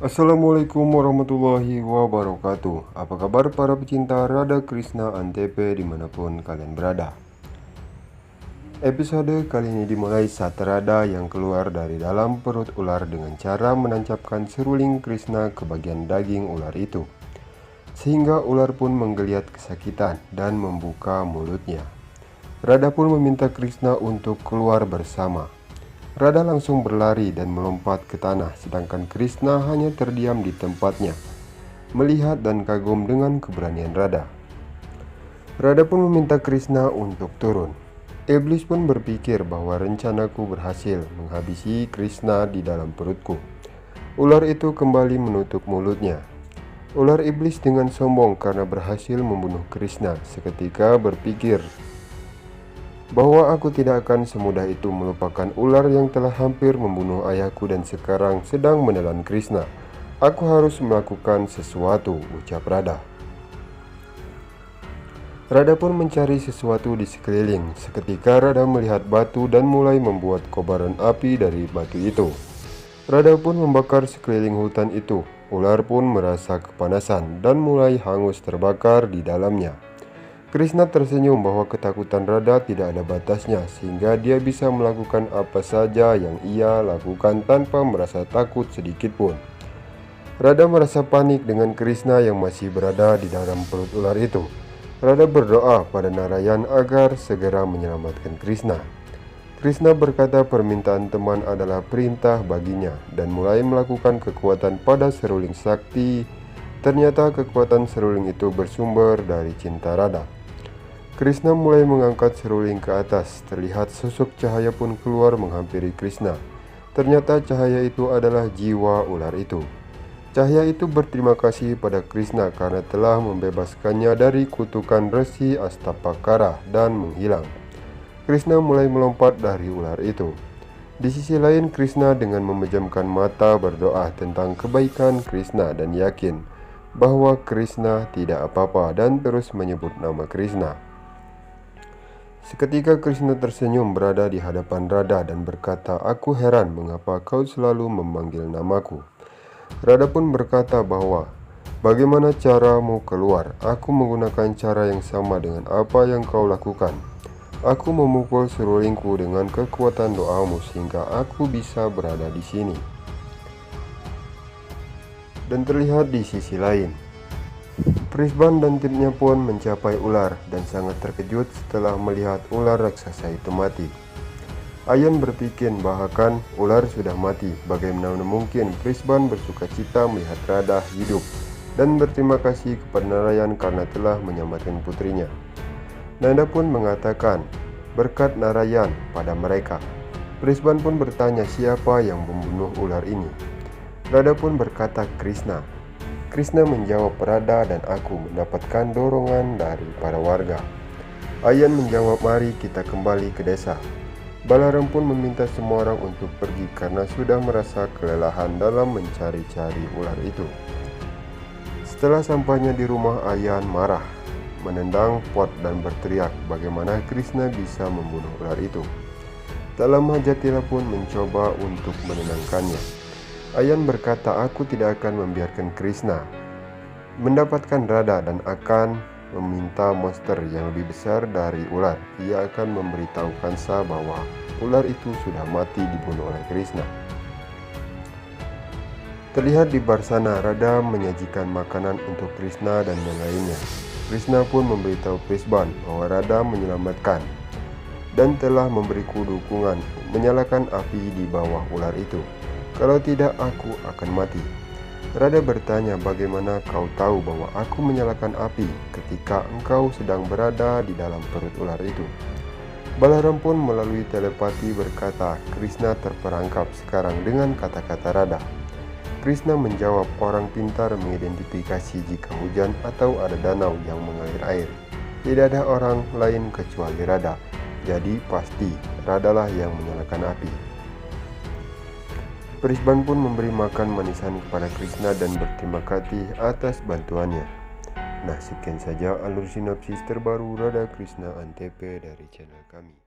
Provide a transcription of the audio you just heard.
Assalamualaikum warahmatullahi wabarakatuh. Apa kabar para pecinta Radha Krishna Antp dimanapun kalian berada. Episode kali ini dimulai saat Radha yang keluar dari dalam perut ular dengan cara menancapkan seruling Krishna ke bagian daging ular itu, sehingga ular pun menggeliat kesakitan dan membuka mulutnya. Radha pun meminta Krishna untuk keluar bersama. Radha langsung berlari dan melompat ke tanah, sedangkan Krishna hanya terdiam di tempatnya, melihat dan kagum dengan keberanian Radha. Radha pun meminta Krishna untuk turun. Iblis pun berpikir bahwa rencanaku berhasil menghabisi Krishna di dalam perutku. Ular itu kembali menutup mulutnya. Ular iblis dengan sombong karena berhasil membunuh Krishna seketika berpikir bahwa aku tidak akan semudah itu melupakan ular yang telah hampir membunuh ayahku dan sekarang sedang menelan Krishna. Aku harus melakukan sesuatu, ucap Radha. Radha pun mencari sesuatu di sekeliling. Seketika Radha melihat batu dan mulai membuat kobaran api dari batu itu. Radha pun membakar sekeliling hutan itu. Ular pun merasa kepanasan dan mulai hangus terbakar di dalamnya. Krishna tersenyum bahwa ketakutan Radha tidak ada batasnya, sehingga dia bisa melakukan apa saja yang ia lakukan tanpa merasa takut sedikit pun. Radha merasa panik dengan Krishna yang masih berada di dalam perut ular itu. Radha berdoa pada Narayan agar segera menyelamatkan Krishna. Krishna berkata permintaan teman adalah perintah baginya dan mulai melakukan kekuatan pada seruling sakti. Ternyata kekuatan seruling itu bersumber dari cinta Radha. Krishna mulai mengangkat seruling ke atas. Terlihat sosok cahaya pun keluar menghampiri Krishna. Ternyata cahaya itu adalah jiwa ular itu. Cahaya itu berterima kasih pada Krishna karena telah membebaskannya dari kutukan Resi Astapakara dan menghilang. Krishna mulai melompat dari ular itu. Di sisi lain, Krishna dengan memejamkan mata berdoa tentang kebaikan Krishna dan yakin bahwa Krishna tidak apa-apa dan terus menyebut nama Krishna. Seketika Krishna tersenyum berada di hadapan Radha dan berkata, "Aku heran mengapa kau selalu memanggil namaku." Radha pun berkata bahwa, "Bagaimana caramu keluar? Aku menggunakan cara yang sama dengan apa yang kau lakukan. Aku memukul serulingku dengan kekuatan doamu sehingga aku bisa berada di sini." Dan terlihat di sisi lain, Prisban dan timnya pun mencapai ular dan sangat terkejut setelah melihat ular raksasa itu mati. Ayan berpikir bahkan ular sudah mati. Bagaimana mungkin? Prisban bersuka cita melihat Radha hidup dan berterima kasih kepada Narayan karena telah menyelamatkan putrinya. Nanda pun mengatakan berkat Narayan pada mereka. Prisban pun bertanya siapa yang membunuh ular ini. Radha pun berkata Krishna. Krishna menjawab, "Radha dan aku mendapatkan dorongan dari para warga." Ayan menjawab, "Mari kita kembali ke desa." Balaram pun meminta semua orang untuk pergi karena sudah merasa kelelahan dalam mencari-cari ular itu. Setelah sampainya di rumah, Ayan marah, menendang pot dan berteriak bagaimana Krishna bisa membunuh ular itu. Tak lama Jatila pun mencoba untuk menenangkannya. Ayan berkata, "Aku tidak akan membiarkan Krishna mendapatkan Radha dan akan meminta monster yang lebih besar dari ular. Ia akan memberitahu Kansa bahwa ular itu sudah mati dibunuh oleh Krishna." Terlihat di bar sana, Radha menyajikan makanan untuk Krishna dan yang lainnya. Krishna pun memberitahu Prisban bahwa Radha menyelamatkan dan telah memberiku dukungan menyalakan api di bawah ular itu. "Kalau tidak, aku akan mati." Radha bertanya, "Bagaimana kau tahu bahwa aku menyalakan api ketika engkau sedang berada di dalam perut ular itu?" Balaram pun melalui telepati berkata, "Krishna terperangkap sekarang dengan kata-kata Radha." Krishna menjawab, "Orang pintar mengidentifikasi jika hujan atau ada danau yang mengalir air. Tidak ada orang lain kecuali Radha. Jadi pasti Radha lah yang menyalakan api." Prisban pun memberi makan manisan kepada Krishna dan berterima kasih atas bantuannya. Nah, sekian saja alur sinopsis terbaru Radha Krishna Antp dari channel kami.